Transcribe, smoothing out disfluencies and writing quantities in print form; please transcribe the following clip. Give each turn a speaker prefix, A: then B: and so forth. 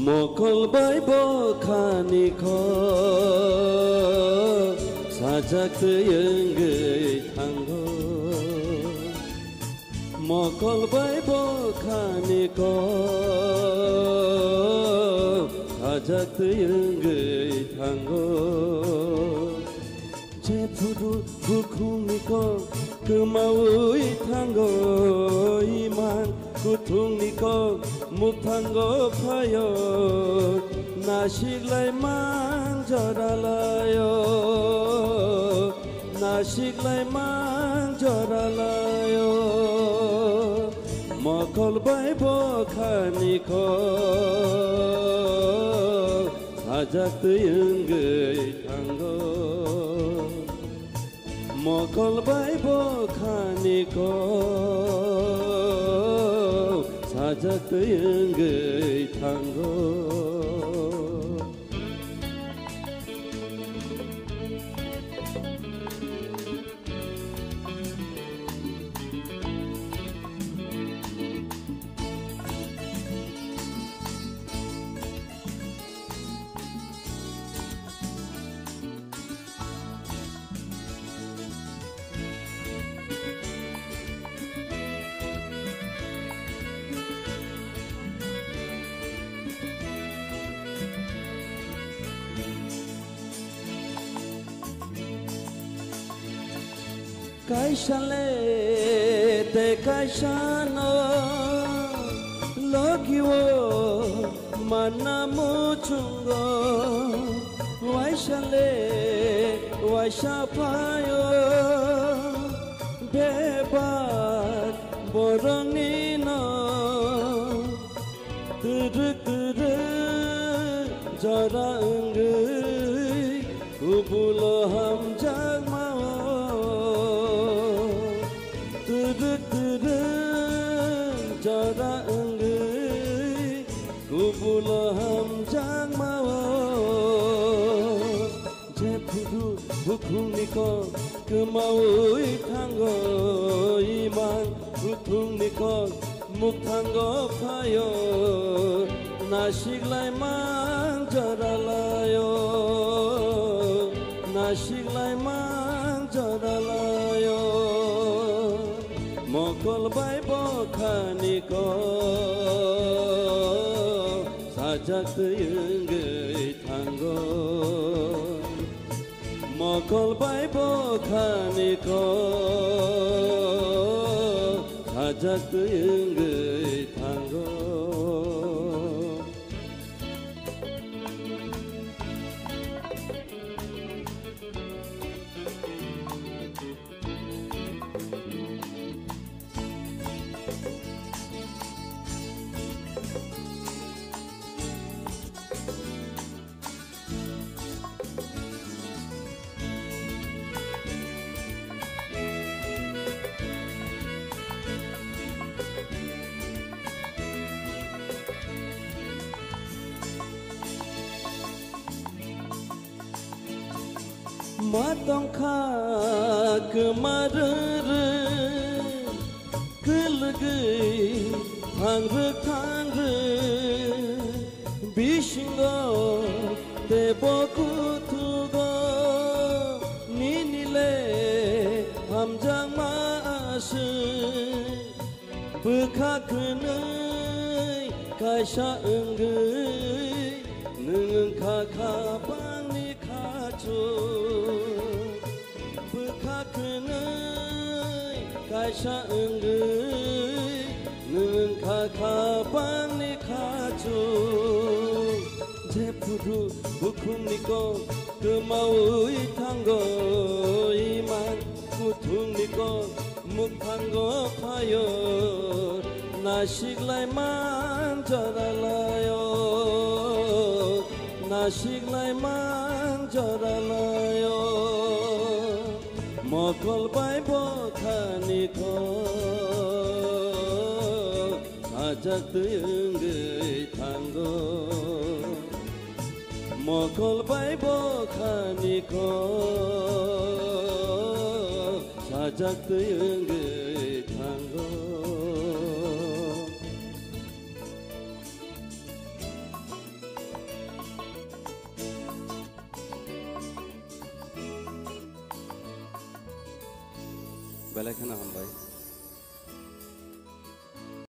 A: Mokolbay bokani ko sajaktı yengey tango Mokolbay bokani ko sajaktı yengey tango 제푸두 부쿵니코 그마우이 탄거 이만 구퉁니코 묵탄거 파요 나식라이 망저랄라요 나식라이 망저랄라요 먹걸바이 복하니코 사작드 연거이 탄거 Mokolbay bokani ko sajaktı yengey tango Kaishale te kaishano logiwo manamuchungo Waishale waishapayo bebat borongino Tırık tırık jara ınggıy kubulo hamjak mao Tırık tırık jara ınggıy kubulo hamjak mao 제푸두 부쿵니코 그마우이 탄거 이만 구퉁니코 묵탄거 파요 나식라이 망저랄라요 나식라이 망저랄라요 먹걸바이 복하니코 사작드 연거이 탄거 먹걸바이 복하니코 사작드 연거이 탄거 마동카 그마르르 글르기 탕르탕르 비신거 대보쿠투고 니니레 함장마스 브카크의 가샤 응의 능은 카카방니 카초 가샤 응의 는 카카방니 카초 제푸두 부쿵니코 그마우이 탄거 이만 구퉁니코 묵탄거 파요 나식라이 망저랄라요 나식라이 망저랄라요 먹걸바이 복하니코 사작드 연거이 탄거 먹걸바이 복하니코 사작드 연거이 탄거 बेलायखौनो हामबाय